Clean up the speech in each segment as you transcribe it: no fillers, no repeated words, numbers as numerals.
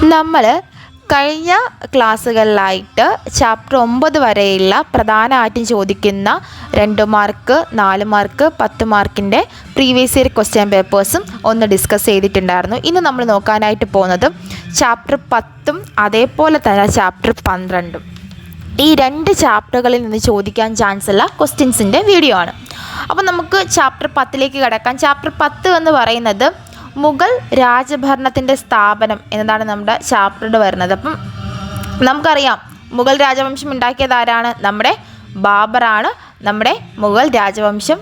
നമ്മൾ കഴിഞ്ഞ ക്ലാസ്സുകളിലായിട്ട് ചാപ്റ്റർ 9 വരെയുള്ള പ്രധാനമായിട്ടും ചോദിക്കുന്ന 2 മാർക്ക് 4 മാർക്ക് 10 മാർക്കിൻ്റെ പ്രീവിയസ് ഇയർ ക്വസ്റ്റ്യൻ പേപ്പേഴ്സും ഒന്ന് ഡിസ്കസ് ചെയ്തിട്ടുണ്ടായിരുന്നു. ഇന്ന് നമ്മൾ നോക്കാനായിട്ട് പോകുന്നത് ചാപ്റ്റർ 10ഉം അതേപോലെ തന്നെ ചാപ്റ്റർ 12ഉം. ഈ 2 ചാപ്റ്ററുകളിൽ നിന്ന് ചോദിക്കാൻ ചാൻസ് ഉള്ള ക്വസ്റ്റ്യൻസിൻ്റെ വീഡിയോ ആണ്. അപ്പോൾ നമുക്ക് ചാപ്റ്റർ 10ലേക്ക് കിടക്കാം. ചാപ്റ്റർ 10 എന്ന് പറയുന്നത് മുഗൾ രാജഭരണത്തിൻ്റെ സ്ഥാപനം എന്നതാണ് നമ്മുടെ ചാപ്റ്ററിൽ വരുന്നത്. അപ്പം നമുക്കറിയാം മുഗൾ രാജവംശം ഉണ്ടാക്കിയത് ആരാണ്? നമ്മുടെ ബാബറാണ് നമ്മുടെ മുഗൾ രാജവംശം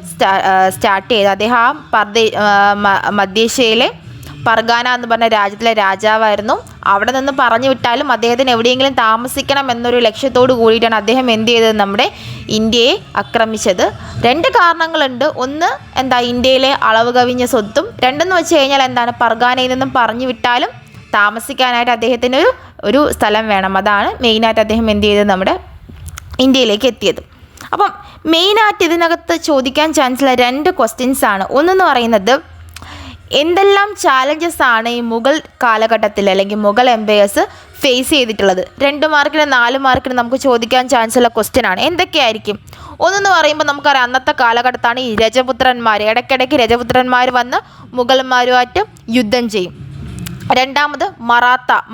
സ്റ്റാർട്ട് ചെയ്തത്. അദ്ദേഹം മധ്യേഷ്യയിലെ പർഗാന എന്ന് പറഞ്ഞ രാജ്യത്തിലെ രാജാവായിരുന്നു. അവിടെ നിന്ന് പറഞ്ഞു വിട്ടാലും അദ്ദേഹത്തിന് എവിടെയെങ്കിലും താമസിക്കണം എന്നൊരു ലക്ഷ്യത്തോടു കൂടിയിട്ടാണ് അദ്ദേഹം എന്ത് ചെയ്തത്? നമ്മുടെ ഇന്ത്യയെ ആക്രമിച്ചത്. 2 കാരണങ്ങളുണ്ട്. ഒന്ന് ഇന്ത്യയിലെ അളവ് കവിഞ്ഞ സ്വത്തും, രണ്ടെന്ന് വെച്ച് കഴിഞ്ഞാൽ പർഗാനയിൽ നിന്നും പറഞ്ഞു വിട്ടാലും താമസിക്കാനായിട്ട് അദ്ദേഹത്തിന് ഒരു സ്ഥലം വേണം. അതാണ് മെയിനായിട്ട് അദ്ദേഹം എന്ത് ചെയ്തത്? നമ്മുടെ ഇന്ത്യയിലേക്ക് എത്തിയത്. അപ്പം മെയിനായിട്ട് ഇതിനകത്ത് ചോദിക്കാൻ ചാൻസുള്ള 2 ക്വസ്റ്റ്യൻസ് ആണ്. ഒന്നെന്ന് പറയുന്നത് എന്തെല്ലാം ചാലഞ്ചസ് ആണ് ഈ മുഗൾ കാലഘട്ടത്തിൽ അല്ലെങ്കിൽ മുഗൾ എംപയേഴ്സ് ഫേസ് ചെയ്തിട്ടുള്ളത്? 2 മാർക്കിന് 4 മാർക്കിന് നമുക്ക് ചോദിക്കാൻ ചാൻസ് ഉള്ള ക്വസ്റ്റ്യൻ ആണ്. എന്തൊക്കെയായിരിക്കും? ഒന്നെന്ന് പറയുമ്പോൾ നമുക്കറിയാം അന്നത്തെ കാലഘട്ടത്താണ് ഈ രജപുത്രന്മാർ, ഇടയ്ക്കിടയ്ക്ക് രജപുത്രന്മാർ വന്ന് മുഗൾമാരുമായിട്ട് യുദ്ധം ചെയ്യും. രണ്ടാമത്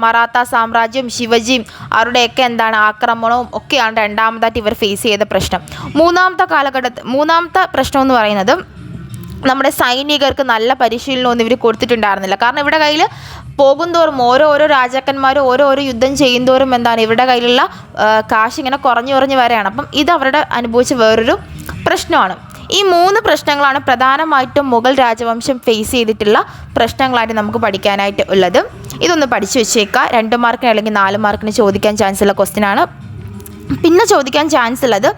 മറാത്ത സാമ്രാജ്യം, ശിവജിയും അവരുടെയൊക്കെ ആക്രമണവും ഒക്കെയാണ് രണ്ടാമതായിട്ട് ഇവർ ഫേസ് ചെയ്ത പ്രശ്നം. മൂന്നാമത്തെ പ്രശ്നം എന്ന് പറയുന്നത് നമ്മുടെ സൈനികർക്ക് നല്ല പരിശീലനമൊന്നും ഇവർ കൊടുത്തിട്ടുണ്ടായിരുന്നില്ല. കാരണം ഇവരുടെ കയ്യിൽ പോകുന്തോറും ഓരോ രാജാക്കന്മാരും ഓരോ യുദ്ധം ചെയ്യുന്തോറും ഇവരുടെ കയ്യിലുള്ള കാശ് ഇങ്ങനെ കുറഞ്ഞു വരികയാണ്. അപ്പം ഇത് അവരുടെ അനുഭവിച്ച വേറൊരു പ്രശ്നമാണ്. ഈ 3 പ്രശ്നങ്ങളാണ് പ്രധാനമായിട്ടും മുഗൾ രാജവംശം ഫേസ് ചെയ്തിട്ടുള്ള പ്രശ്നങ്ങളായിട്ട് നമുക്ക് പഠിക്കാനായിട്ട് ഉള്ളത്. ഇതൊന്ന് പഠിച്ചു വെച്ചേക്കുക. 2 മാർക്കിന് അല്ലെങ്കിൽ 4 മാർക്കിന് ചോദിക്കാൻ ചാൻസ് ഉള്ള ക്വസ്റ്റ്യൻ ആണ്. പിന്നെ ചോദിക്കാൻ ചാൻസ് ഉള്ളത്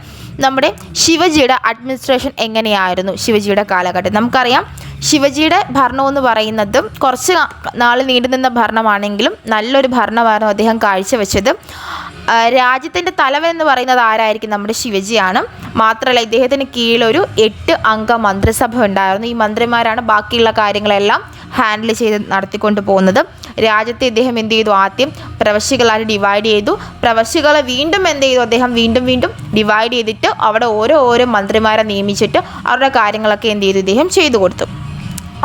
നമ്മുടെ ശിവജിയുടെ അഡ്മിനിസ്ട്രേഷൻ എങ്ങനെയായിരുന്നു ശിവജിയുടെ കാലഘട്ടം. നമുക്കറിയാം ശിവജിയുടെ ഭരണം എന്ന് പറയുന്നത് കുറച്ച് നാൾ നീണ്ടുനിന്ന ഭരണമാണെങ്കിലും നല്ലൊരു ഭരണമായിരുന്നു അദ്ദേഹം കാഴ്ചവെച്ചത്. രാജ്യത്തിൻ്റെ തലവൻ എന്ന് പറയുന്നത് ആരായിരിക്കും? നമ്മുടെ ശിവജിയാണ്. മാത്രമല്ല ഇദ്ദേഹത്തിന് കീഴിലൊരു 8 അംഗ മന്ത്രിസഭ ഉണ്ടായിരുന്നു. ഈ മന്ത്രിമാരാണ് ബാക്കിയുള്ള കാര്യങ്ങളെല്ലാം ഹാൻഡിൽ ചെയ്ത് നടത്തിക്കൊണ്ട് പോകുന്നത്. രാജ്യത്തെ ഇദ്ദേഹം എന്ത് ചെയ്തു? ആദ്യം പ്രവശ്യകളായിട്ട് ഡിവൈഡ് ചെയ്തു. പ്രവശ്യകളെ വീണ്ടും എന്ത് ചെയ്തു? അദ്ദേഹം വീണ്ടും ഡിവൈഡ് ചെയ്തിട്ട് അവിടെ ഓരോ മന്ത്രിമാരെ നിയമിച്ചിട്ട് അവരുടെ കാര്യങ്ങളൊക്കെ എന്ത് ചെയ്തു? ഇദ്ദേഹം ചെയ്തു കൊടുത്തു.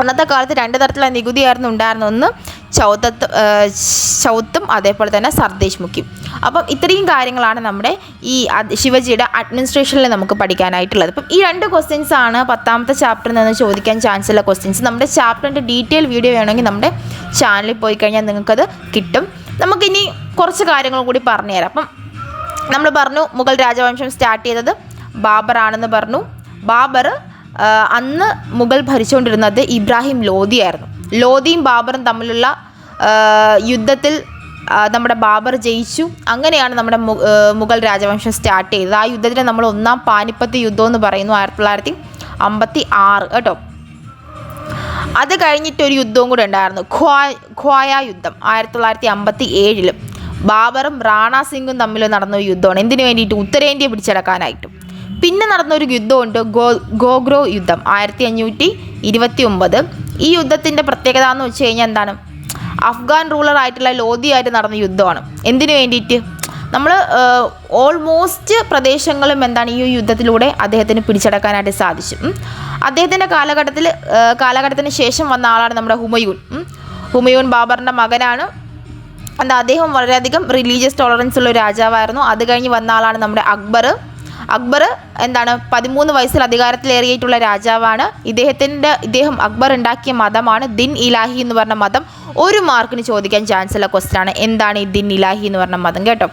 അന്നത്തെ കാലത്ത് 2 തരത്തിലുള്ള നികുതിയായിരുന്നു ഉണ്ടായിരുന്നത്. ഒന്ന് ചൗത്തും അതേപോലെ തന്നെ സർദേശ് മുഖ്യം. അപ്പം ഇത്രയും കാര്യങ്ങളാണ് നമ്മുടെ ഈ ശിവജിയുടെ അഡ്മിനിസ്ട്രേഷനിൽ നമുക്ക് പഠിക്കാനായിട്ടുള്ളത്. അപ്പം ഈ 2 ക്വസ്റ്റ്യൻസ് ആണ് 10ാമത്തെ ചാപ്റ്ററിൽ നിന്ന് ചോദിക്കാൻ ചാൻസ് ഉള്ള ക്വസ്റ്റ്യൻസ്. നമ്മുടെ ചാപ്റ്ററിൻ്റെ ഡീറ്റെയിൽ വീഡിയോ വേണമെങ്കിൽ നമ്മുടെ ചാനലിൽ പോയി കഴിഞ്ഞാൽ നിങ്ങൾക്കത് കിട്ടും. നമുക്കിനി കുറച്ച് കാര്യങ്ങൾ കൂടി പറഞ്ഞുതരാം. അപ്പം നമ്മൾ പറഞ്ഞു മുഗൾ രാജവംശം സ്റ്റാർട്ട് ചെയ്തത് ബാബറാണെന്ന് പറഞ്ഞു. ബാബർ അന്ന് മുഗൾ ഭരിച്ചുകൊണ്ടിരുന്നത് ഇബ്രാഹിം ലോധിയായിരുന്നു. ലോധിയും ബാബറും തമ്മിലുള്ള യുദ്ധത്തിൽ നമ്മുടെ ബാബർ ജയിച്ചു. അങ്ങനെയാണ് നമ്മുടെ മുഗൾ രാജവംശം സ്റ്റാർട്ട് ചെയ്തത്. ആ യുദ്ധത്തിന് നമ്മൾ 1ാം പാനിപ്പത്ത് യുദ്ധം എന്ന് പറയുന്നു, 1956 കേട്ടോ. അത് കഴിഞ്ഞിട്ടൊരു യുദ്ധവും കൂടെ ഉണ്ടായിരുന്നു, ഖ്വായ യുദ്ധം 1957. ബാബറും റാണ സിംഗും തമ്മിൽ നടന്നൊരു യുദ്ധമാണ്. എന്തിനു വേണ്ടിയിട്ട്? ഉത്തരേന്ത്യ പിടിച്ചെടുക്കാനായിട്ടും. പിന്നെ നടന്നൊരു യുദ്ധമുണ്ട്, ഗോഗ്രോ യുദ്ധം 1529. ഈ യുദ്ധത്തിൻ്റെ പ്രത്യേകത എന്ന് വെച്ച് കഴിഞ്ഞാൽ അഫ്ഗാൻ റൂളറായിട്ടുള്ള ലോധിയായിട്ട് നടന്ന യുദ്ധമാണ്. എന്തിനു വേണ്ടിയിട്ട്? നമ്മൾ ഓൾമോസ്റ്റ് പ്രദേശങ്ങളും ഈ യുദ്ധത്തിലൂടെ അദ്ദേഹത്തിന് പിടിച്ചെടുക്കാനായിട്ട് സാധിച്ചു. അദ്ദേഹത്തിൻ്റെ കാലഘട്ടത്തിന് ശേഷം വന്ന ആളാണ് നമ്മുടെ ഹുമയൂൺ ബാബറിൻ്റെ മകനാണ്. അദ്ദേഹം വളരെയധികം റിലീജിയസ് ടോളറൻസ് ഉള്ള ഒരു രാജാവായിരുന്നു. അത് കഴിഞ്ഞ് വന്ന ആളാണ് നമ്മുടെ അക്ബർ 13 വയസ്സിൽ അധികാരത്തിലേറിയിട്ടുള്ള രാജാവാണ്. ഇദ്ദേഹം അക്ബർ ഉണ്ടാക്കിയ മതമാണ് ദിൻ ഇലാഹി എന്ന് പറഞ്ഞ മതം. 1 മാർക്കിന് ചോദിക്കാൻ ചാൻസ് ഉള്ള ക്വസ്റ്റ്യൻ ആണ്. എന്താണ് ഈ ദിൻ ഇലാഹി എന്ന് പറഞ്ഞ മതം കേട്ടോ.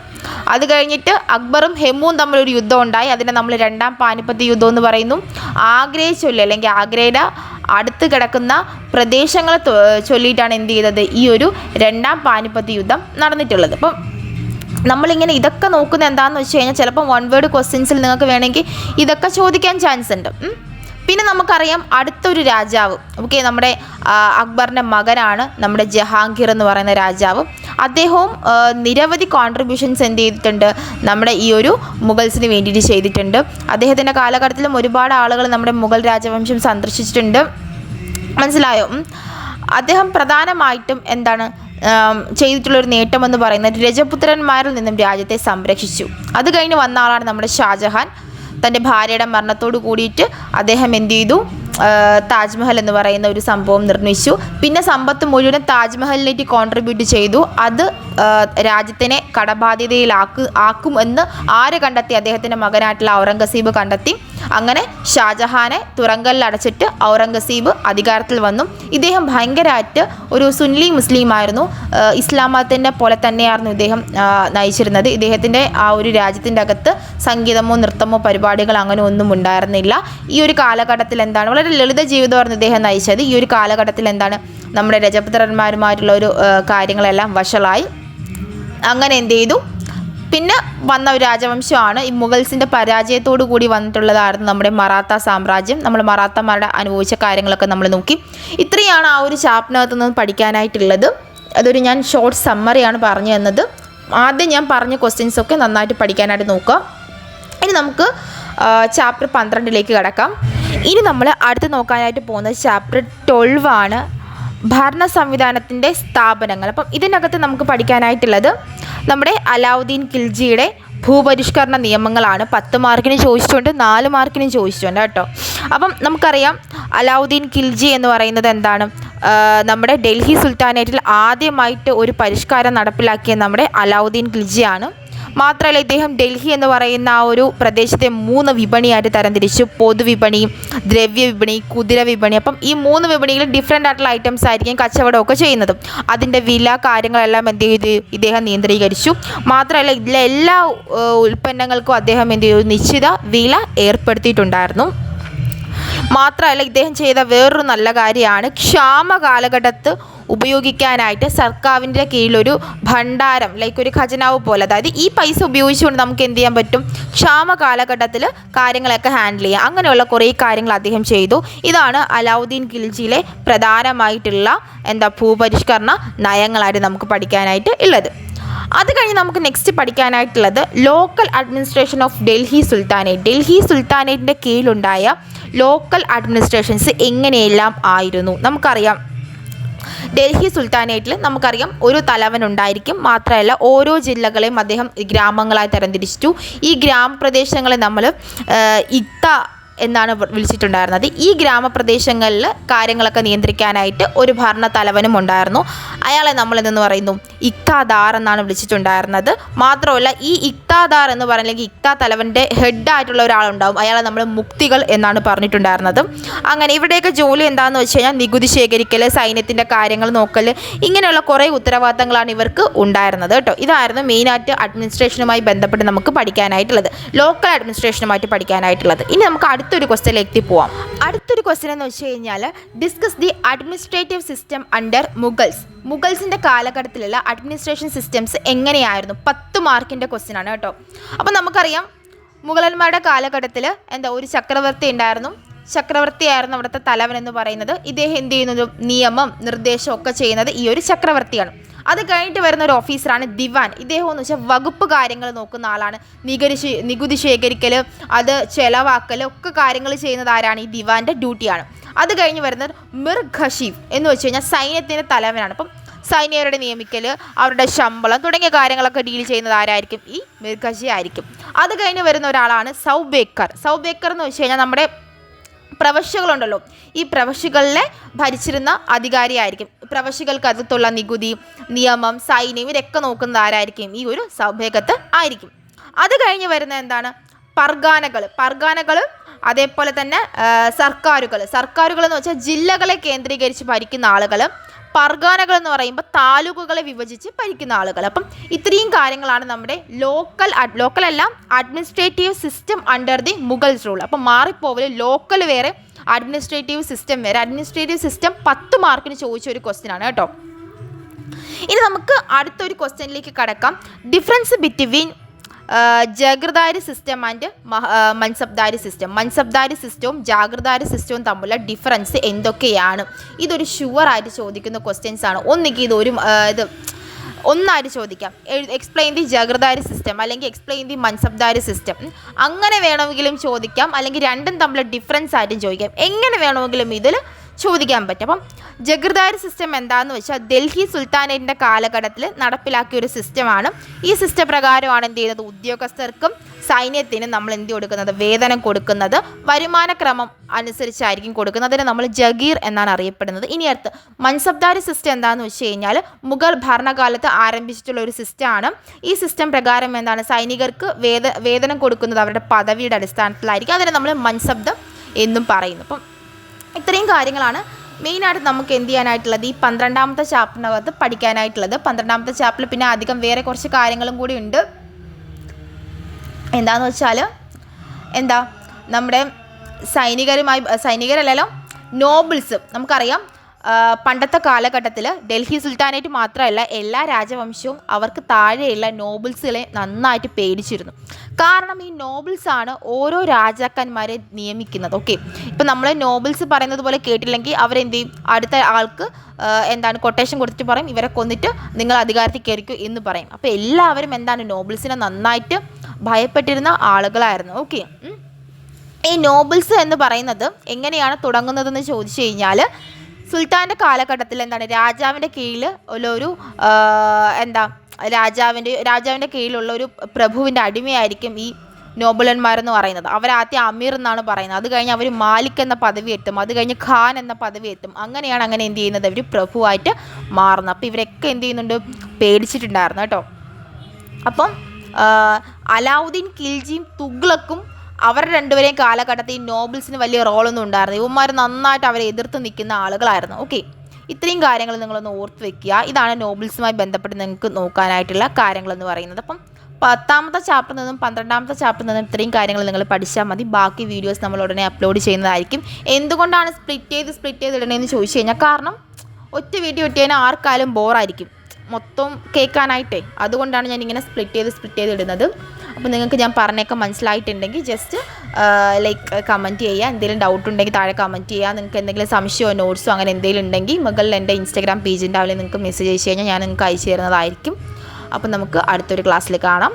അത് കഴിഞ്ഞിട്ട് അക്ബറും ഹെമ്മുവും തമ്മിലൊരു യുദ്ധം ഉണ്ടായി. അതിനെ നമ്മൾ 2ാം പാനിപ്പത്ത് യുദ്ധം എന്ന് പറയുന്നു. ആഗ്രയെ ചൊല്ലി അല്ലെങ്കിൽ ആഗ്രയുടെ അടുത്ത് കിടക്കുന്ന പ്രദേശങ്ങളെ ചൊല്ലിയിട്ടാണ് എന്ത് ചെയ്തത്? ഈ ഒരു 2ാം പാനിപ്പത്ത് യുദ്ധം നടന്നിട്ടുള്ളത്. അപ്പം നമ്മളിങ്ങനെ ഇതൊക്കെ നോക്കുന്നത് എന്താണെന്ന് വെച്ച് കഴിഞ്ഞാൽ ചിലപ്പോൾ 1 വേർഡ് ക്വസ്റ്റ്യൻസിൽ നിങ്ങൾക്ക് വേണമെങ്കിൽ ഇതൊക്കെ ചോദിക്കാൻ ചാൻസ് ഉണ്ട്. പിന്നെ നമുക്കറിയാം അടുത്തൊരു രാജാവ് നമ്മുടെ അക്ബറിൻ്റെ മകനാണ് നമ്മുടെ ജഹാംഗീർ എന്ന് പറയുന്ന രാജാവ്. അദ്ദേഹവും നിരവധി കോൺട്രിബ്യൂഷൻസ് എന്ത് ചെയ്തിട്ടുണ്ട്? നമ്മുടെ ഈ ഒരു മുഗൾസിന് വേണ്ടിയിട്ട് ചെയ്തിട്ടുണ്ട്. അദ്ദേഹത്തിൻ്റെ കാലഘട്ടത്തിലും ഒരുപാട് ആളുകൾ നമ്മുടെ മുഗൾ രാജവംശം സന്ദർശിച്ചിട്ടുണ്ട്. മനസ്സിലായോ? അദ്ദേഹം പ്രധാനമായിട്ടും ചെയ്തിട്ടുള്ളൊരു നേട്ടമെന്ന് പറയുന്നത് രജപുത്രന്മാരിൽ നിന്നും രാജ്യത്തെ സംരക്ഷിച്ചു. അത് കഴിഞ്ഞ് വന്ന ആളാണ് നമ്മുടെ ഷാജഹാൻ. തൻ്റെ ഭാര്യയുടെ മരണത്തോട് കൂടിയിട്ട് അദ്ദേഹം എന്ത് ചെയ്തു, താജ്മഹൽ എന്ന് പറയുന്ന ഒരു സംഭവം നിർമ്മിച്ചു. പിന്നെ സമ്പത്ത് മുഴുവൻ താജ്മഹലിലേക്ക് കോൺട്രിബ്യൂട്ട് ചെയ്തു. അത് രാജ്യത്തിനെ കടബാധ്യതയിലാക്കും എന്ന് ആര് കണ്ടെത്തി? അദ്ദേഹത്തിൻ്റെ മകനായിട്ടുള്ള ഔറംഗസീബ് കണ്ടെത്തി. അങ്ങനെ ഷാജഹാനെ തുറങ്കലിൽ അടച്ചിട്ട് ഔറംഗസീബ് അധികാരത്തിൽ വന്നു. ഇദ്ദേഹം ഭയങ്കരമായിട്ട് ഒരു സുന്നി മുസ്ലിം ആയിരുന്നു. ഇസ്ലാം മതത്തിൻ്റെ പോലെ തന്നെയായിരുന്നു ഇദ്ദേഹം നയിച്ചിരുന്നത്. ഇദ്ദേഹത്തിൻ്റെ ആ ഒരു രാജ്യത്തിൻ്റെ അകത്ത് സംഗീതമോ നൃത്തമോ പരിപാടികൾ അങ്ങനെ ഒന്നും ഉണ്ടായിരുന്നില്ല. ഈ ഒരു കാലഘട്ടത്തിൽ എന്താണ്, വളരെ ലളിത ജീവിതമായിരുന്നു ഇദ്ദേഹം നയിച്ചത്. ഈ ഒരു കാലഘട്ടത്തിൽ എന്താണ്, നമ്മുടെ രജപുത്രന്മാരുമായിട്ടുള്ള ഒരു കാര്യങ്ങളെല്ലാം വഷളായി. അങ്ങനെ എന്ത് ചെയ്തു, പിന്നെ വന്ന ഒരു രാജവംശമാണ് ഈ മുഗൾസിൻ്റെ പരാജയത്തോടു കൂടി വന്നിട്ടുള്ളതായിരുന്നു നമ്മുടെ മറാത്ത സാമ്രാജ്യം. നമ്മൾ മറാത്തമാരുടെ അനുഭവിച്ച കാര്യങ്ങളൊക്കെ നമ്മൾ നോക്കി. ഇത്രയാണ് ആ ഒരു ചാപ്റ്ററിനകത്ത് നിന്ന് പഠിക്കാനായിട്ടുള്ളത്. അതൊരു ഞാൻ ഷോർട്ട് സമ്മറിയാണ് പറഞ്ഞു തന്നത്. ആദ്യം ഞാൻ പറഞ്ഞ ക്വസ്റ്റ്യൻസൊക്കെ നന്നായിട്ട് പഠിക്കാനായിട്ട് നോക്കുക. ഇനി നമുക്ക് ചാപ്റ്റർ 12 കിടക്കാം. ഇനി നമ്മൾ അടുത്ത് നോക്കാനായിട്ട് പോകുന്നത് ചാപ്റ്റർ 12 ഭരണ സംവിധാനത്തിൻ്റെ സ്ഥാപനങ്ങൾ. അപ്പം ഇതിനകത്ത് നമുക്ക് പഠിക്കാനായിട്ടുള്ളത് നമ്മുടെ അലാവുദ്ദീൻ ഖിൽജിയുടെ ഭൂപരിഷ്കരണ നിയമങ്ങളാണ്. 10 മാർക്കിന് ചോദിച്ചിട്ടുണ്ട്, 4 മാർക്കിനും ചോദിച്ചിട്ടുണ്ട് കേട്ടോ. അപ്പം നമുക്കറിയാം അലാവുദ്ദീൻ ഖിൽജി എന്ന് പറയുന്നത് എന്താണ്, നമ്മുടെ ഡൽഹി സുൽത്താനേറ്റിൽ ആദ്യമായിട്ട് ഒരു പരിഷ്കാരം നടപ്പിലാക്കിയ നമ്മുടെ അലാവുദ്ദീൻ ഖിൽജിയാണ്. മാത്രമല്ല ഇദ്ദേഹം ഡൽഹി എന്ന് പറയുന്ന ആ ഒരു പ്രദേശത്തെ 3 വിപണിയായിട്ട് തരംതിരിച്ചു. പൊതുവിപണി, ദ്രവ്യ വിപണി, കുതിര വിപണി. അപ്പം ഈ 3 വിപണിയിലും ഡിഫറെൻ്റ് ആയിട്ടുള്ള ഐറ്റംസ് ആയിരിക്കും കച്ചവടമൊക്കെ ചെയ്യുന്നതും. അതിൻ്റെ വില കാര്യങ്ങളെല്ലാം എന്ത് ചെയ്തു, ഇദ്ദേഹം നിയന്ത്രീകരിച്ചു. മാത്രമല്ല ഇതിലെ എല്ലാ ഉൽപ്പന്നങ്ങൾക്കും അദ്ദേഹം എന്ത് ചെയ്തു, നിശ്ചിത വില ഏർപ്പെടുത്തിയിട്ടുണ്ടായിരുന്നു. മാത്രമല്ല ഇദ്ദേഹം ചെയ്ത വേറൊരു നല്ല കാര്യമാണ്, ക്ഷാമ കാലഘട്ടത്ത് ഉപയോഗിക്കാനായിട്ട് സർക്കാരിൻ്റെ കീഴിലൊരു ഭണ്ഡാരം, ലൈക്ക് ഒരു ഖജനാവ് പോലെ, അതായത് ഈ പൈസ ഉപയോഗിച്ചുകൊണ്ട് നമുക്ക് എന്ത് ചെയ്യാൻ പറ്റും, ക്ഷാമ കാലഘട്ടത്തിൽ കാര്യങ്ങളൊക്കെ ഹാൻഡിൽ ചെയ്യാം. അങ്ങനെയുള്ള കുറേ കാര്യങ്ങൾ അദ്ദേഹം ചെയ്തു. ഇതാണ് അലാവുദ്ദീൻ ഖിൽജിയിലെ പ്രധാനമായിട്ടുള്ള ഭൂപരിഷ്കരണ നയങ്ങളായിട്ട് നമുക്ക് പഠിക്കാനായിട്ട് ഉള്ളത്. അത് കഴിഞ്ഞ് നമുക്ക് നെക്സ്റ്റ് പഠിക്കാനായിട്ടുള്ളത് local administration of Delhi sultanate. Delhi സുൽത്താനേറ്റിൻ്റെ കീഴിലുണ്ടായ ലോക്കൽ അഡ്മിനിസ്ട്രേഷൻസ് എങ്ങനെയെല്ലാം ആയിരുന്നു. നമുക്കറിയാം ഡൽഹി സുൽത്താനേറ്റിൽ നമുക്കറിയാം ഒരു തലവൻ ഉണ്ടായിരിക്കും. മാത്രമല്ല ഓരോ ജില്ലകളെയും അദ്ദേഹം ഗ്രാമങ്ങളായി തരംതിരിച്ചു. ഈ ഗ്രാമപ്രദേശങ്ങളെ നമ്മൾ ഇക്ത എന്നാണ് വിളിച്ചിട്ടുണ്ടായിരുന്നത്. ഈ ഗ്രാമപ്രദേശങ്ങളിൽ കാര്യങ്ങളൊക്കെ നിയന്ത്രിക്കാനായിട്ട് ഒരു ഭരണ തലവനും ഉണ്ടായിരുന്നു. അയാളെ നമ്മൾ എന്തെന്ന് പറയുന്നു, ഇക്താദാർ എന്നാണ് വിളിച്ചിട്ടുണ്ടായിരുന്നത്. മാത്രമല്ല ഈ ഇക്താദാർ എന്ന് പറയുന്നത് ഇക്താ തലവൻ്റെ ഹെഡായിട്ടുള്ള ഒരാളുണ്ടാവും. അയാളെ നമ്മൾ മുക്തികൾ എന്നാണ് പറഞ്ഞിട്ടുണ്ടായിരുന്നത്. അങ്ങനെ ഇവിടെയൊക്കെ ജോലി എന്താണെന്ന് വെച്ച് കഴിഞ്ഞാൽ നികുതി ശേഖരിക്കൽ, സൈന്യത്തിൻ്റെ കാര്യങ്ങൾ നോക്കൽ, ഇങ്ങനെയുള്ള കുറേ ഉത്തരവാദിത്തങ്ങളാണ് ഇവർക്ക് ഉണ്ടായിരുന്നത് കേട്ടോ. ഇതായിരുന്നു മെയിനായിട്ട് അഡ്മിനിസ്ട്രേഷനുമായി ബന്ധപ്പെട്ട് നമുക്ക് പഠിക്കാനായിട്ടുള്ളത്, ലോക്കൽ അഡ്മിനിസ്ട്രേഷനുമായിട്ട് പഠിക്കാനായിട്ടുള്ളത്. ഇനി നമുക്ക് അടുത്തൊരു ക്വസ്റ്റ്യനിലേക്ക് പോവാം. അടുത്തൊരു ക്വസ്റ്റ്യൻ എന്ന് വെച്ച് കഴിഞ്ഞാൽ discuss the administrative system under Mughals. മുഗൾസിൻ്റെ കാലഘട്ടത്തിലുള്ള അഡ്മിനിസ്ട്രേഷൻ സിസ്റ്റംസ് എങ്ങനെയായിരുന്നു? 10 മാർക്കിൻ്റെ ക്വസ്റ്റ്യൻ ആണ് കേട്ടോ. അപ്പം നമുക്കറിയാം മുഗളന്മാരുടെ കാലഘട്ടത്തിൽ ഒരു ചക്രവർത്തി ഉണ്ടായിരുന്നു. ചക്രവർത്തിയായിരുന്നു അവിടുത്തെ തലവൻ എന്ന് പറയുന്നത്. ഇദ്ദേഹം എന്ത് ചെയ്യുന്നത്, നിയമം നിർദ്ദേശം ഒക്കെ ചെയ്യുന്നത് ഈ ഒരു ചക്രവർത്തിയാണ്. അത് കഴിഞ്ഞിട്ട് വരുന്ന ഒരു ഓഫീസറാണ് ദിവാൻ. ഇദ്ദേഹം എന്ന് വെച്ചാൽ വകുപ്പ് കാര്യങ്ങൾ നോക്കുന്ന ആളാണ്. നികുതി ശേഖരിക്കൽ, അത് ചെലവാക്കൽ ഒക്കെ കാര്യങ്ങൾ ചെയ്യുന്നത് ആരാണ്? ഈ ദിവാൻ്റെ ഡ്യൂട്ടിയാണ്. അത് കഴിഞ്ഞ് വരുന്നത് മിർ ഖഷീഫ് എന്ന് വെച്ച് കഴിഞ്ഞാൽ സൈന്യത്തിൻ്റെ തലവനാണ്. അപ്പം സൈനികരുടെ നിയമിക്കൽ, അവരുടെ ശമ്പളം തുടങ്ങിയ കാര്യങ്ങളൊക്കെ ഡീൽ ചെയ്യുന്നത് ആരായിരിക്കും? ഈ മിർ ഖഷീഫ് ആയിരിക്കും. അത് കഴിഞ്ഞ് വരുന്ന ഒരാളാണ് സൗബേക്കർ. സൗബേക്കർ എന്ന് വെച്ച് കഴിഞ്ഞാൽ നമ്മുടെ പ്രവശ്യകളുണ്ടല്ലോ, ഈ പ്രവശ്യകളിലെ ഭരിച്ചിരുന്ന അധികാരിയായിരിക്കും. പ്രവശ്യകൾക്ക് അകത്തുള്ള നികുതി, നിയമം, സൈന്യം ഇതൊക്കെ നോക്കുന്നത് ആരായിരിക്കും? ഈ ഒരു സൗബേക്കത്ത് ആയിരിക്കും. അത് കഴിഞ്ഞ് വരുന്ന എന്താണ്? പർഗാനകൾ, അതേപോലെ തന്നെ സർക്കാരുകൾ എന്ന് വെച്ചാൽ ജില്ലകളെ കേന്ദ്രീകരിച്ച് ഭരിക്കുന്ന ആളുകൾ. പർഗാനകൾ എന്ന് പറയുമ്പോൾ താലൂക്കുകളെ വിഭജിച്ച് ഭരിക്കുന്ന ആളുകൾ. അപ്പം ഇത്രയും കാര്യങ്ങളാണ് നമ്മുടെ ലോക്കൽ എല്ലാം administrative system under the Mughals rule. അപ്പം മാറിപ്പോവല്, ലോക്കൽ വേറെ, അഡ്മിനിസ്ട്രേറ്റീവ് സിസ്റ്റം വേറെ. അഡ്മിനിസ്ട്രേറ്റീവ് സിസ്റ്റം 10 മാർക്കിന് ചോദിച്ച ഒരു ക്വസ്റ്റ്യൻ ആണ് കേട്ടോ. ഇനി നമുക്ക് അടുത്തൊരു ക്വസ്റ്റ്യനിലേക്ക് കടക്കാം. Difference between jagirdari system and mansabdari system. Mansabdari സിസ്റ്റവും ജാഗിർദാരി സിസ്റ്റവും തമ്മിലുള്ള ഡിഫറൻസ് എന്തൊക്കെയാണ്? ഇതൊരു ഷുവറായിട്ട് ചോദിക്കുന്ന ക്വസ്റ്റ്യൻസ് ആണ്. ഒന്നായിട്ട് ചോദിക്കാം. എക്സ്പ്ലെയിൻ ദി ജാഗിർദാരി സിസ്റ്റം അല്ലെങ്കിൽ എക്സ്പ്ലെയിൻ ദി മൻസബ്ദാരി സിസ്റ്റം. അങ്ങനെ വേണമെങ്കിലും ചോദിക്കാം, അല്ലെങ്കിൽ രണ്ടും തമ്മിലുള്ള ഡിഫറൻസ് ആയിട്ടും ചോദിക്കാം. എങ്ങനെ വേണമെങ്കിലും ഇതിൽ ചോദിക്കാൻ പറ്റും. അപ്പം ജഗീർദാരി സിസ്റ്റം എന്താണെന്ന് വെച്ചാൽ ഡൽഹി സുൽത്താനേറ്റിൻ്റെ കാലഘട്ടത്തിൽ നടപ്പിലാക്കിയ ഒരു സിസ്റ്റമാണ്. ഈ സിസ്റ്റം പ്രകാരമാണ് എന്ത് ചെയ്യുന്നത്, ഉദ്യോഗസ്ഥർക്കും സൈന്യത്തിനും നമ്മൾ എന്ത് കൊടുക്കുന്നത്, വേതനം കൊടുക്കുന്നത് വരുമാനക്രമം അനുസരിച്ചായിരിക്കും കൊടുക്കുന്നത്. അതിന് നമ്മൾ ജഗീർ എന്നാണ് അറിയപ്പെടുന്നത്. ഇനി അടുത്ത് മൻസബ്ദാരി സിസ്റ്റം എന്താണെന്ന് വെച്ച് കഴിഞ്ഞാൽ മുഗൾ ഭരണകാലത്ത് ആരംഭിച്ചിട്ടുള്ള ഒരു സിസ്റ്റമാണ്. ഈ സിസ്റ്റം പ്രകാരം എന്താണ്, സൈനികർക്ക് വേതനം കൊടുക്കുന്നത് അവരുടെ പദവിയുടെ അടിസ്ഥാനത്തിലായിരിക്കും. അതിനെ നമ്മൾ മൻസബ്ദം എന്നും പറയുന്നു. അപ്പം ഇത്രയും കാര്യങ്ങളാണ് മെയിനായിട്ട് നമുക്ക് എന്ത് ചെയ്യാനായിട്ടുള്ളത്, ഈ 12ാമത്തെ ചാപ്റ്ററിനകത്ത് പഠിക്കാനായിട്ടുള്ളത്. 12ാമത്തെ ചാപ്റ്ററിൽ പിന്നെ അധികം വേറെ കുറച്ച് കാര്യങ്ങളും കൂടി ഉണ്ട്. എന്താണെന്ന് വെച്ചാൽ നമ്മുടെ സൈനികരല്ലല്ലോ, നോബിൾസ്. നമുക്കറിയാം പണ്ടത്തെ കാലഘട്ടത്തിൽ ഡൽഹി സുൽത്താനേറ്റ് മാത്രമല്ല എല്ലാ രാജവംശവും അവർക്ക് താഴെയുള്ള നോബിൾസുകളെ നന്നായിട്ട് പേടിച്ചിരുന്നു. കാരണം ഈ നോബിൾസാണ് ഓരോ രാജാക്കന്മാരെ നിയമിക്കുന്നത്. ഓക്കെ, ഇപ്പം നമ്മൾ നോബിൾസ് പറയുന്നത് പോലെ കേട്ടില്ലെങ്കിൽ അവരെന്ത് ചെയ്യും, അടുത്ത ആൾക്ക് കൊട്ടേഷൻ കൊടുത്തിട്ട് പറയും ഇവരെ കൊന്നിട്ട് നിങ്ങൾ അധികാരത്തിൽ കയറിക്കൂ എന്ന് പറയും. അപ്പോൾ എല്ലാവരും നോബിൾസിനെ നന്നായിട്ട് ഭയപ്പെട്ടിരുന്ന ആളുകളായിരുന്നു. ഓക്കെ, ഈ നോബിൾസ് എന്ന് പറയുന്നത് എങ്ങനെയാണ് തുടങ്ങുന്നതെന്ന് ചോദിച്ചു കഴിഞ്ഞാൽ സുൽത്താൻ്റെ കാലഘട്ടത്തിൽ രാജാവിൻ്റെ കീഴിൽ ഒരു രാജാവിൻ്റെ കീഴിലുള്ള ഒരു പ്രഭുവിൻ്റെ അടിമയായിരിക്കും ഈ നോബിളന്മാരെന്ന് പറയുന്നത്. അവരാദ്യം അമീർ എന്നാണ് പറയുന്നത്. അത് കഴിഞ്ഞ് അവർ മാലിക് എന്ന പദവി എത്തും. അത് കഴിഞ്ഞ് ഖാൻ എന്ന പദവി എത്തും. അങ്ങനെയാണ് എന്ത് ചെയ്യുന്നത്, അവർ പ്രഭുവായിട്ട് മാറുന്നത്. അപ്പോൾ ഇവരൊക്കെ എന്ത് ചെയ്യുന്നുണ്ട്, പേടിച്ചിട്ടുണ്ടായിരുന്നു കേട്ടോ. അപ്പം അലാവുദ്ദീൻ ഖിൽജിയും തുഗ്ലക്കും അവരുടെ രണ്ടുപേരെയും കാലഘട്ടത്തിൽ ഈ നോബിൾസിന് വലിയ റോളൊന്നും ഉണ്ടായിരുന്നു. ഇവന്മാർ നന്നായിട്ട് അവരെ എതിർത്ത് നിൽക്കുന്ന ആളുകളായിരുന്നു. ഓക്കെ, ഇത്രയും കാര്യങ്ങൾ നിങ്ങളൊന്ന് ഓർത്ത് വെക്കുക. ഇതാണ് നോബിൾസുമായി ബന്ധപ്പെട്ട് നിങ്ങൾക്ക് നോക്കാനായിട്ടുള്ള കാര്യങ്ങളെന്ന് പറയുന്നത്. അപ്പം 10ാമത്തെ ചാപ്റ്ററിൽ നിന്നും 12ാമത്തെ ചാപ്റ്ററിൽ നിന്നും ഇത്രയും കാര്യങ്ങൾ നിങ്ങൾ പഠിച്ചാൽ മതി. ബാക്കി വീഡിയോസ് നമ്മൾ ഉടനെ അപ്ലോഡ് ചെയ്യുന്നതായിരിക്കും. എന്തുകൊണ്ടാണ് സ്പ്ലിറ്റ് ചെയ്ത് ഇടണേന്ന് ചോദിച്ചു കഴിഞ്ഞാൽ, കാരണം ഒറ്റ വീഡിയോ ഇട്ട് കഴിഞ്ഞാൽ ആർക്കാലും ബോറായിരിക്കും മൊത്തം കേൾക്കാനായിട്ടേ. അതുകൊണ്ടാണ് ഞാൻ ഇങ്ങനെ സ്പ്ലിറ്റ് ചെയ്ത് ഇടുന്നത്. അപ്പോൾ നിങ്ങൾക്ക് ഞാൻ പറഞ്ഞൊക്കെ മനസ്സിലായിട്ടുണ്ടെങ്കിൽ ജസ്റ്റ് കമൻറ്റ് ചെയ്യുക. എന്തെങ്കിലും ഡൗട്ട് ഉണ്ടെങ്കിൽ താഴെ കമൻറ്റ് ചെയ്യുക. നിങ്ങൾക്ക് എന്തെങ്കിലും സംശയമോ നോട്ട്സോ അങ്ങനെ എന്തെങ്കിലും ഉണ്ടെങ്കിൽ മുകളിൽ എൻ്റെ ഇൻസ്റ്റാഗ്രാം പേജുണ്ടാവില്ലേ, നിങ്ങൾക്ക് മെസ്സേജ് അയച്ചു കഴിഞ്ഞാൽ ഞാൻ നിങ്ങൾക്ക് അയച്ചു തരുന്നതായിരിക്കും. അപ്പോൾ നമുക്ക് അടുത്തൊരു ക്ലാസ്സിൽ കാണാം.